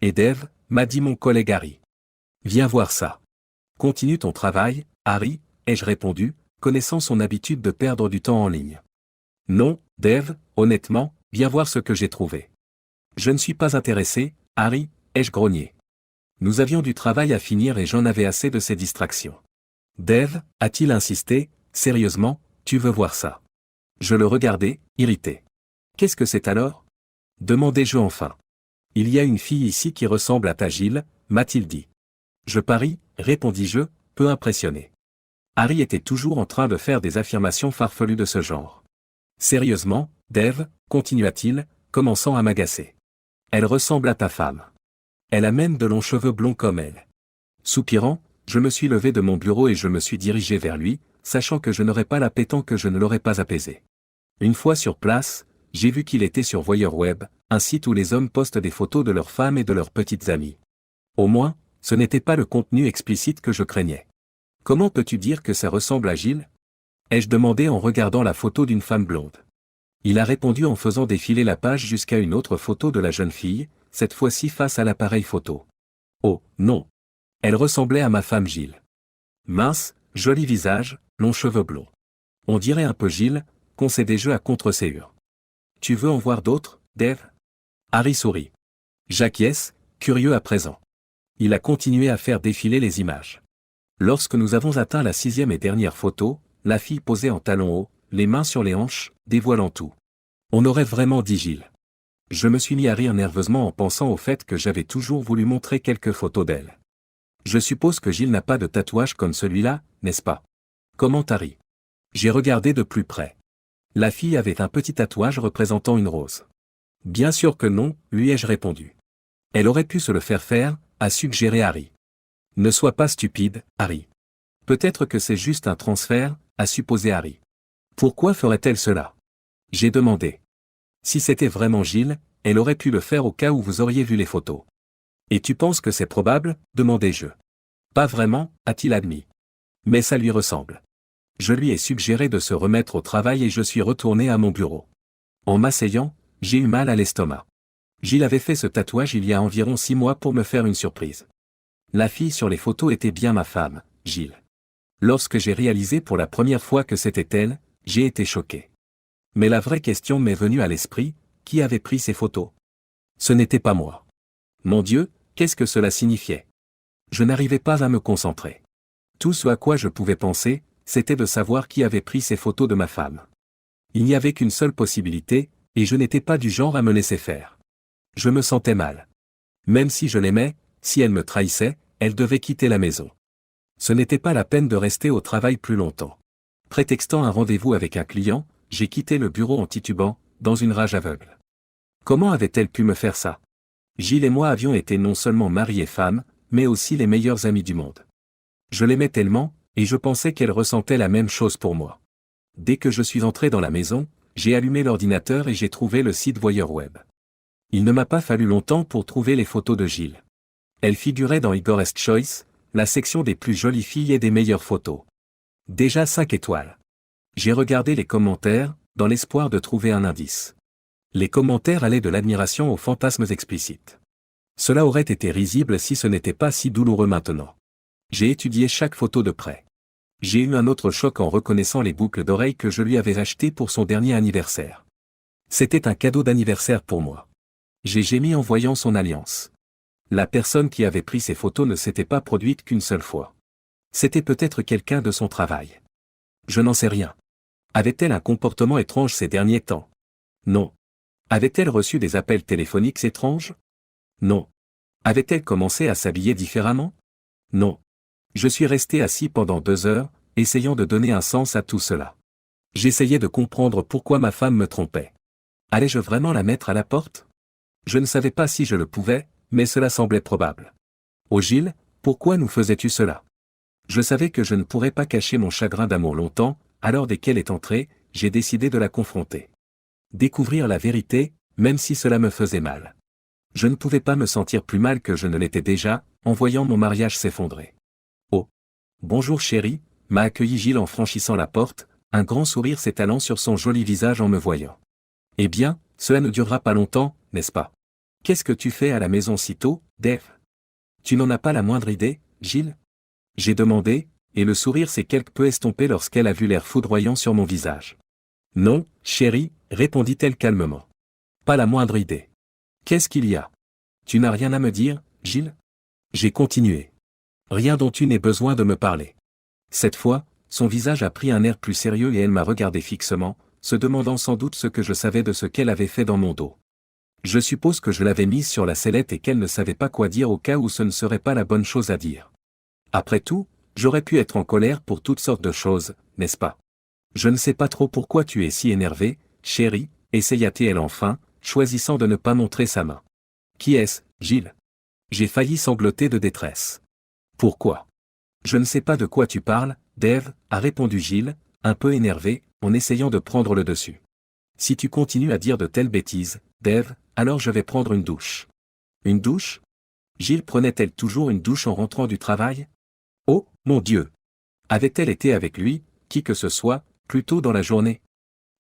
Et Dave, m'a dit mon collègue Harry. Viens voir ça. Continue ton travail, Harry, ai-je répondu, connaissant son habitude de perdre du temps en ligne. Non, Dave, honnêtement, viens voir ce que j'ai trouvé. Je ne suis pas intéressé, Harry, ai-je grogné. Nous avions du travail à finir et j'en avais assez de ces distractions. Dave, a-t-il insisté, sérieusement, tu veux voir ça? Je le regardai, irrité. Qu'est-ce que c'est alors? Demandai-je enfin. Il y a une fille ici qui ressemble à ta Gilles, m'a-t-il dit. Je parie, répondis-je, peu impressionné. Harry était toujours en train de faire des affirmations farfelues de ce genre. Sérieusement, Dave, continua-t-il, commençant à m'agacer. Elle ressemble à ta femme. Elle a même de longs cheveux blonds comme elle. Soupirant, je me suis levé de mon bureau et je me suis dirigé vers lui, sachant que je n'aurais pas la pétanque que je ne l'aurais pas apaisé. Une fois sur place, j'ai vu qu'il était sur Voyeur Web, un site où les hommes postent des photos de leurs femmes et de leurs petites amies. Au moins, ce n'était pas le contenu explicite que je craignais. Comment peux-tu dire que ça ressemble à Gilles? Ai-je demandé en regardant la photo d'une femme blonde. Il a répondu en faisant défiler la page jusqu'à une autre photo de la jeune fille, cette fois-ci face à l'appareil photo. Oh, non. Elle ressemblait à ma femme Gilles. Mince, joli visage, longs cheveux blonds. On dirait un peu Gilles, concédai-je à contre-séure. Tu veux en voir d'autres, Dave? Harry sourit. J'acquiesce, curieux à présent. Il a continué à faire défiler les images. Lorsque nous avons atteint la 6e et dernière photo, la fille posait en talons hauts, les mains sur les hanches, dévoilant tout. On aurait vraiment dit Gilles. Je me suis mis à rire nerveusement en pensant au fait que j'avais toujours voulu montrer quelques photos d'elle. Je suppose que Gilles n'a pas de tatouage comme celui-là, n'est-ce pas? Comment Harry? J'ai regardé de plus près. La fille avait un petit tatouage représentant une rose. Bien sûr que non, lui ai-je répondu. Elle aurait pu se le faire, a suggéré Harry. Ne sois pas stupide, Harry. Peut-être que c'est juste un transfert, a supposé Harry. Pourquoi ferait-elle cela? J'ai demandé. Si c'était vraiment Gilles, elle aurait pu le faire au cas où vous auriez vu les photos. Et tu penses que c'est probable? Demandai-je. Pas vraiment, a-t-il admis. Mais ça lui ressemble. Je lui ai suggéré de se remettre au travail et je suis retourné à mon bureau. En m'asseyant, j'ai eu mal à l'estomac. Gilles avait fait ce tatouage il y a environ 6 mois pour me faire une surprise. La fille sur les photos était bien ma femme, Gilles. Lorsque j'ai réalisé pour la première fois que c'était elle, j'ai été choqué. Mais la vraie question m'est venue à l'esprit, qui avait pris ces photos? Ce n'était pas moi. Mon Dieu, qu'est-ce que cela signifiait? Je n'arrivais pas à me concentrer. Tout ce à quoi je pouvais penser, c'était de savoir qui avait pris ces photos de ma femme. Il n'y avait qu'une seule possibilité, et je n'étais pas du genre à me laisser faire. Je me sentais mal. Même si je l'aimais, si elle me trahissait, elle devait quitter la maison. Ce n'était pas la peine de rester au travail plus longtemps. Prétextant un rendez-vous avec un client, j'ai quitté le bureau en titubant, dans une rage aveugle. Comment avait-elle pu me faire ça? Gilles et moi avions été non seulement mari et femme, mais aussi les meilleurs amis du monde. Je l'aimais tellement, et je pensais qu'elle ressentait la même chose pour moi. Dès que je suis entré dans la maison, j'ai allumé l'ordinateur et j'ai trouvé le site Voyeur Web. Il ne m'a pas fallu longtemps pour trouver les photos de Gilles. Elles figuraient dans Igor's Choice, la section des plus jolies filles et des meilleures photos. Déjà 5 étoiles. J'ai regardé les commentaires, dans l'espoir de trouver un indice. Les commentaires allaient de l'admiration aux fantasmes explicites. Cela aurait été risible si ce n'était pas si douloureux maintenant. J'ai étudié chaque photo de près. J'ai eu un autre choc en reconnaissant les boucles d'oreilles que je lui avais achetées pour son dernier anniversaire. C'était un cadeau d'anniversaire pour moi. J'ai gémi en voyant son alliance. La personne qui avait pris ces photos ne s'était pas produite qu'une seule fois. C'était peut-être quelqu'un de son travail. Je n'en sais rien. Avait-elle un comportement étrange ces derniers temps? Non. Avait-elle reçu des appels téléphoniques étranges? Non. Avait-elle commencé à s'habiller différemment? Non. Je suis resté assis pendant 2 heures, essayant de donner un sens à tout cela. J'essayais de comprendre pourquoi ma femme me trompait. Allais-je vraiment la mettre à la porte? Je ne savais pas si je le pouvais, mais cela semblait probable. Oh Gilles, pourquoi nous faisais-tu cela? Je savais que je ne pourrais pas cacher mon chagrin d'amour longtemps, alors dès qu'elle est entrée, j'ai décidé de la confronter. Découvrir la vérité, même si cela me faisait mal. Je ne pouvais pas me sentir plus mal que je ne l'étais déjà, en voyant mon mariage s'effondrer. Oh. Bonjour chérie, m'a accueilli Gilles en franchissant la porte, un grand sourire s'étalant sur son joli visage en me voyant. Eh bien, cela ne durera pas longtemps, n'est-ce pas? Qu'est-ce que tu fais à la maison si tôt, Dave? Tu n'en as pas la moindre idée, Gilles? J'ai demandé, et le sourire s'est quelque peu estompé lorsqu'elle a vu l'air foudroyant sur mon visage. Non, chérie, répondit-elle calmement. Pas la moindre idée. Qu'est-ce qu'il y a? Tu n'as rien à me dire, Gilles? J'ai continué. Rien dont tu n'aies besoin de me parler. Cette fois, son visage a pris un air plus sérieux et elle m'a regardé fixement, se demandant sans doute ce que je savais de ce qu'elle avait fait dans mon dos. Je suppose que je l'avais mise sur la sellette et qu'elle ne savait pas quoi dire au cas où ce ne serait pas la bonne chose à dire. Après tout, j'aurais pu être en colère pour toutes sortes de choses, n'est-ce pas? Je ne sais pas trop pourquoi tu es si énervée, chérie, essaya-t-elle enfin, choisissant de ne pas montrer sa main. Qui est-ce, Gilles? J'ai failli sangloter de détresse. Pourquoi? Je ne sais pas de quoi tu parles, Dave, a répondu Gilles, un peu énervé, en essayant de prendre le dessus. Si tu continues à dire de telles bêtises, Dave, alors je vais prendre une douche. Une douche? Gilles prenait-elle toujours une douche en rentrant du travail? Oh, mon Dieu! Avait-elle été avec lui, qui que ce soit, plus tôt dans la journée?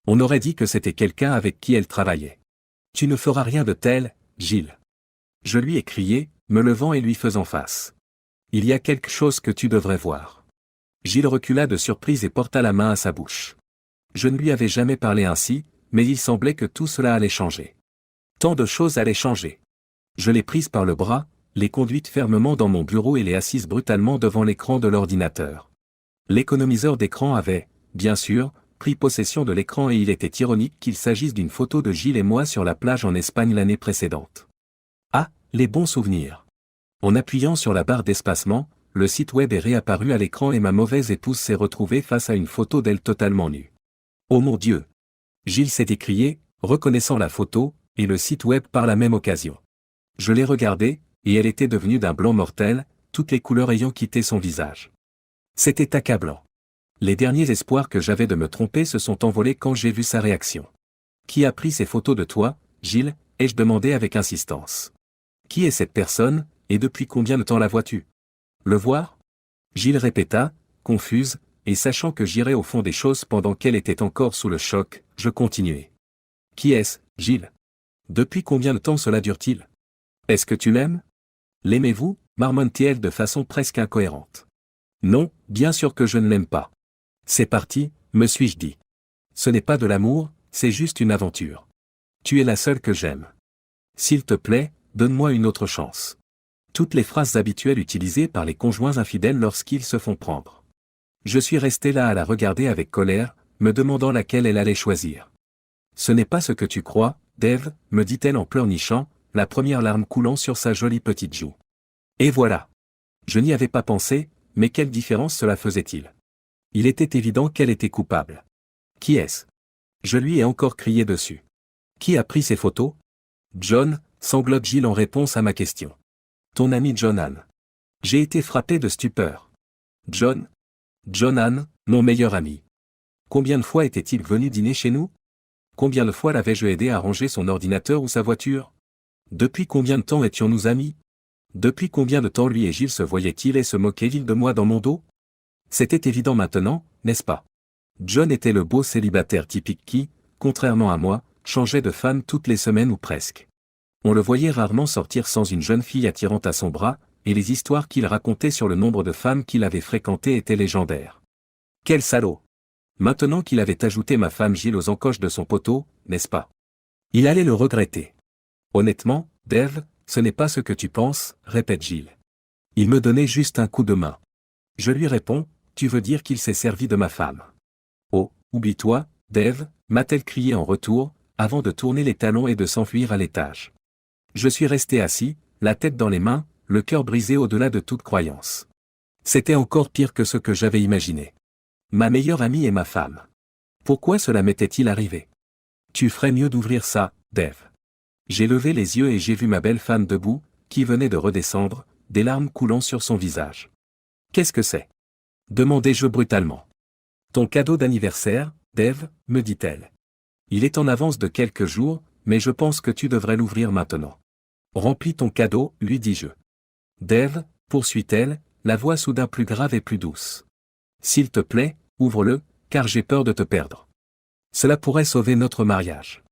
On aurait dit que c'était quelqu'un avec qui elle travaillait. Tu ne feras rien de tel, Gilles. Je lui ai crié, me levant et lui faisant face. Il y a quelque chose que tu devrais voir. Gilles recula de surprise et porta la main à sa bouche. Je ne lui avais jamais parlé ainsi, mais il semblait que tout cela allait changer. Tant de choses allaient changer. Je l'ai prise par le bras, l'ai conduite fermement dans mon bureau et l'ai assise brutalement devant l'écran de l'ordinateur. L'économiseur d'écran avait, bien sûr, pris possession de l'écran et il était ironique qu'il s'agisse d'une photo de Gilles et moi sur la plage en Espagne l'année précédente. Ah, les bons souvenirs. En appuyant sur la barre d'espacement, le site web est réapparu à l'écran et ma mauvaise épouse s'est retrouvée face à une photo d'elle totalement nue. Oh mon Dieu! Gilles s'est écrié, reconnaissant la photo, et le site web par la même occasion. Je l'ai regardée, et elle était devenue d'un blanc mortel, toutes les couleurs ayant quitté son visage. C'était accablant. Les derniers espoirs que j'avais de me tromper se sont envolés quand j'ai vu sa réaction. Qui a pris ces photos de toi, Gilles? Ai-je demandé avec insistance. Qui est cette personne, et depuis combien de temps la vois-tu? Le voir? Gilles répéta, confuse, et sachant que j'irais au fond des choses pendant qu'elle était encore sous le choc, je continuai. Qui est-ce, Gilles? Depuis combien de temps cela dure-t-il? Est-ce que tu l'aimes? L'aimez-vous? Marmonne-t-elle de façon presque incohérente. Non, bien sûr que je ne l'aime pas. C'est parti, me suis-je dit. Ce n'est pas de l'amour, c'est juste une aventure. Tu es la seule que j'aime. S'il te plaît, donne-moi une autre chance. Toutes les phrases habituelles utilisées par les conjoints infidèles lorsqu'ils se font prendre. Je suis resté là à la regarder avec colère, me demandant laquelle elle allait choisir. Ce n'est pas ce que tu crois, Dave, me dit-elle en pleurnichant, la première larme coulant sur sa jolie petite joue. Et voilà. Je n'y avais pas pensé, mais quelle différence cela faisait-il? Il était évident qu'elle était coupable. Qui est-ce? Je lui ai encore crié dessus. Qui a pris ces photos? John, sanglote Gilles en réponse à ma question. Ton ami John Ann. J'ai été frappé de stupeur. John? John Ann, mon meilleur ami. Combien de fois était-il venu dîner chez nous? Combien de fois l'avais-je aidé à ranger son ordinateur ou sa voiture? Depuis combien de temps étions-nous amis? Depuis combien de temps lui et Gilles se voyaient-ils et se moquaient-ils de moi dans mon dos? C'était évident maintenant, n'est-ce pas? John était le beau célibataire typique qui, contrairement à moi, changeait de femme toutes les semaines ou presque. On le voyait rarement sortir sans une jeune fille attirant à son bras, et les histoires qu'il racontait sur le nombre de femmes qu'il avait fréquentées étaient légendaires. Quel salaud! Maintenant qu'il avait ajouté ma femme Gilles aux encoches de son poteau, n'est-ce pas? Il allait le regretter. Honnêtement, Dave, ce n'est pas ce que tu penses, répète Gilles. Il me donnait juste un coup de main. Je lui réponds, tu veux dire qu'il s'est servi de ma femme. Oh, oublie-toi, Dave, m'a-t-elle crié en retour, avant de tourner les talons et de s'enfuir à l'étage. Je suis resté assis, la tête dans les mains, le cœur brisé au-delà de toute croyance. C'était encore pire que ce que j'avais imaginé. Ma meilleure amie et ma femme. Pourquoi cela m'était-il arrivé? Tu ferais mieux d'ouvrir ça, Dave. J'ai levé les yeux et j'ai vu ma belle femme debout, qui venait de redescendre, des larmes coulant sur son visage. Qu'est-ce que c'est? Demandai-je brutalement. Ton cadeau d'anniversaire, Dave, me dit-elle. Il est en avance de quelques jours, mais je pense que tu devrais l'ouvrir maintenant. Remplis ton cadeau, lui dis-je. Dave, poursuit-elle, la voix soudain plus grave et plus douce. S'il te plaît, ouvre-le, car j'ai peur de te perdre. Cela pourrait sauver notre mariage.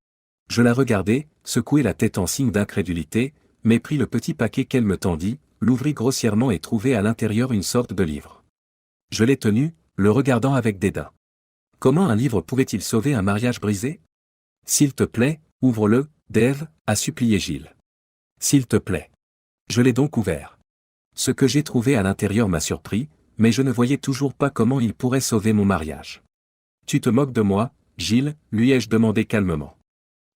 Je la regardai, secouai la tête en signe d'incrédulité, mais pris le petit paquet qu'elle me tendit, l'ouvris grossièrement et trouvai à l'intérieur une sorte de livre. Je l'ai tenu, le regardant avec dédain. Comment un livre pouvait-il sauver un mariage brisé? S'il te plaît, ouvre-le, Dave, a supplié Gilles. S'il te plaît. Je l'ai donc ouvert. Ce que j'ai trouvé à l'intérieur m'a surpris, mais je ne voyais toujours pas comment il pourrait sauver mon mariage. Tu te moques de moi, Gilles, lui ai-je demandé calmement.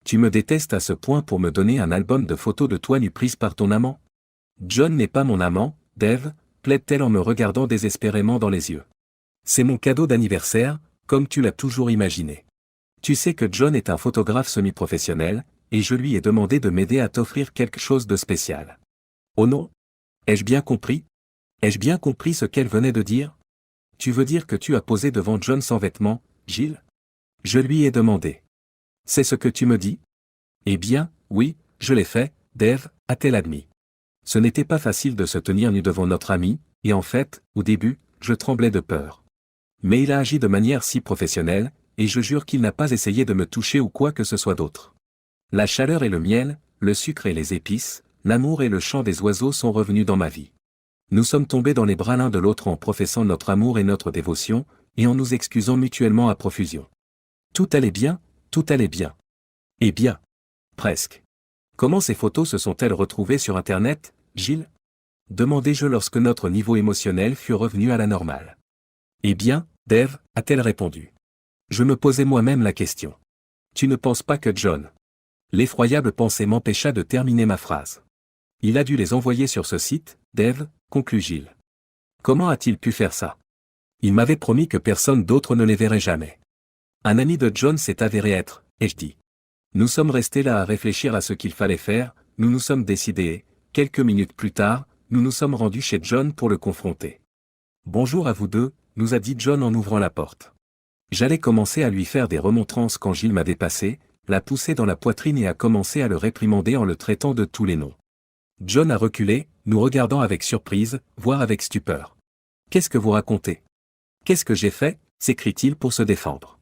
Tu me détestes à ce point pour me donner un album de photos de toi nu prise par ton amant? John n'est pas mon amant, Dave, plaide-t-elle en me regardant désespérément dans les yeux. C'est mon cadeau d'anniversaire, comme tu l'as toujours imaginé. Tu sais que John est un photographe semi-professionnel, et je lui ai demandé de m'aider à t'offrir quelque chose de spécial. Oh non? Ai-je bien compris? Ai-je bien compris ce qu'elle venait de dire? Tu veux dire que tu as posé devant John sans vêtements, Gilles? Je lui ai demandé. C'est ce que tu me dis? Eh bien, oui, je l'ai fait, Dave, a-t-elle admis. Ce n'était pas facile de se tenir nu devant notre ami, et en fait, au début, je tremblais de peur. Mais il a agi de manière si professionnelle, et je jure qu'il n'a pas essayé de me toucher ou quoi que ce soit d'autre. La chaleur et le miel, le sucre et les épices, l'amour et le chant des oiseaux sont revenus dans ma vie. Nous sommes tombés dans les bras l'un de l'autre en professant notre amour et notre dévotion, et en nous excusant mutuellement à profusion. Tout allait bien, tout allait bien. Eh bien. Presque. Comment ces photos se sont-elles retrouvées sur Internet, Gilles? Demandai-je lorsque notre niveau émotionnel fut revenu à la normale. Eh bien, Dave, a-t-elle répondu. Je me posais moi-même la question. Tu ne penses pas que John? L'effroyable pensée m'empêcha de terminer ma phrase. Il a dû les envoyer sur ce site, Dave, conclut Gilles. Comment a-t-il pu faire ça? Il m'avait promis que personne d'autre ne les verrait jamais. Un ami de John s'est avéré être, ai-je dit. Nous sommes restés là à réfléchir à ce qu'il fallait faire, nous nous sommes décidés et, quelques minutes plus tard, nous nous sommes rendus chez John pour le confronter. Bonjour à vous deux, nous a dit John en ouvrant la porte. J'allais commencer à lui faire des remontrances quand Gilles m'a dépassé, l'a poussé dans la poitrine et a commencé à le réprimander en le traitant de tous les noms. John a reculé, nous regardant avec surprise, voire avec stupeur. Qu'est-ce que vous racontez? Qu'est-ce que j'ai fait? S'écrie-t-il pour se défendre.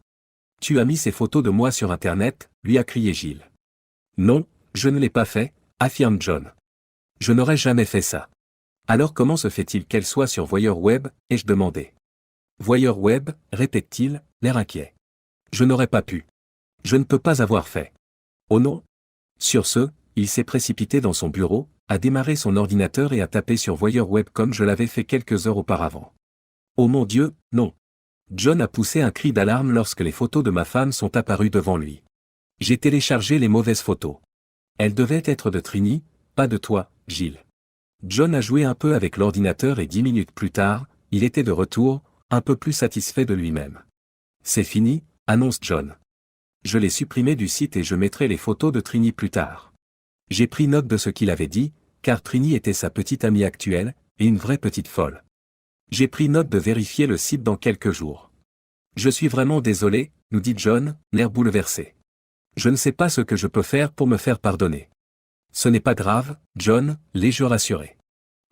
Tu as mis ces photos de moi sur Internet, lui a crié Gilles. Non, je ne l'ai pas fait, affirme John. Je n'aurais jamais fait ça. Alors comment se fait-il qu'elle soit sur Voyeur Web, ai-je demandé. Voyeur Web, répète-t-il, l'air inquiet. Je n'aurais pas pu. Je ne peux pas avoir fait. Oh non? Sur ce, il s'est précipité dans son bureau, a démarré son ordinateur et a tapé sur Voyeur Web comme je l'avais fait quelques heures auparavant. Oh mon Dieu, non. John a poussé un cri d'alarme lorsque les photos de ma femme sont apparues devant lui. J'ai téléchargé les mauvaises photos. Elles devaient être de Trini, pas de toi, Gilles. John a joué un peu avec l'ordinateur et 10 minutes plus tard, il était de retour, un peu plus satisfait de lui-même. C'est fini, annonce John. Je l'ai supprimé du site et je mettrai les photos de Trini plus tard. J'ai pris note de ce qu'il avait dit, car Trini était sa petite amie actuelle, et une vraie petite folle. J'ai pris note de vérifier le site dans quelques jours. Je suis vraiment désolé, nous dit John, l'air bouleversé. Je ne sais pas ce que je peux faire pour me faire pardonner. Ce n'est pas grave, John, l'ai-je rassuré.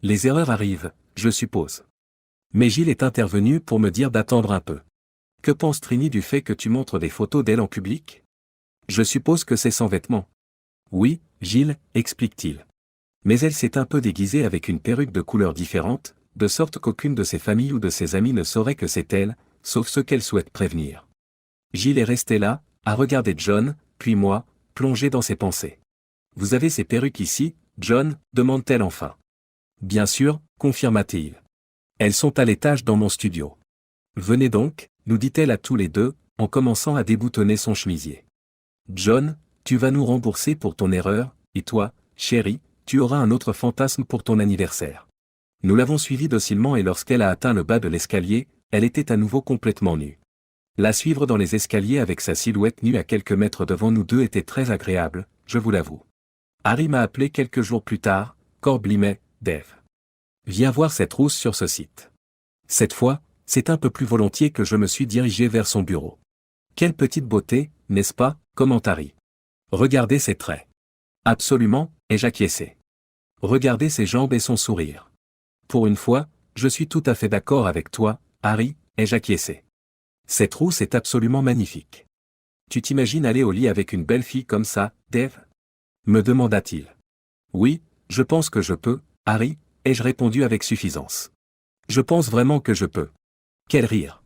Les erreurs arrivent, je suppose. Mais Gilles est intervenu pour me dire d'attendre un peu. Que pense Trini du fait que tu montres des photos d'elle en public? Je suppose que c'est sans vêtements. Oui, Gilles, explique-t-il. Mais elle s'est un peu déguisée avec une perruque de couleurs différentes, de sorte qu'aucune de ses familles ou de ses amis ne saurait que c'est elle, sauf ceux qu'elle souhaite prévenir. Gilles est resté là, à regarder John, puis moi, plongé dans ses pensées. Vous avez ces perruques ici, John, demande-t-elle enfin. Bien sûr, confirma-t-il. Elles sont à l'étage dans mon studio. Venez donc, nous dit-elle à tous les deux, en commençant à déboutonner son chemisier. John, tu vas nous rembourser pour ton erreur, et toi, chérie, tu auras un autre fantasme pour ton anniversaire. Nous l'avons suivie docilement et lorsqu'elle a atteint le bas de l'escalier, elle était à nouveau complètement nue. La suivre dans les escaliers avec sa silhouette nue à quelques mètres devant nous deux était très agréable, je vous l'avoue. Harry m'a appelé quelques jours plus tard, Corblimet, Dave. Viens voir cette rousse sur ce site. Cette fois, c'est un peu plus volontiers que je me suis dirigé vers son bureau. Quelle petite beauté, n'est-ce pas, commente Harry. Regardez ses traits. Absolument, ai-je acquiescé. Regardez ses jambes et son sourire. Pour une fois, je suis tout à fait d'accord avec toi, Harry, ai-je acquiescé. Cette rousse est absolument magnifique. Tu t'imagines aller au lit avec une belle fille comme ça, Dave? Me demanda-t-il. Oui, je pense que je peux, Harry, ai-je répondu avec suffisance. Je pense vraiment que je peux. Quel rire!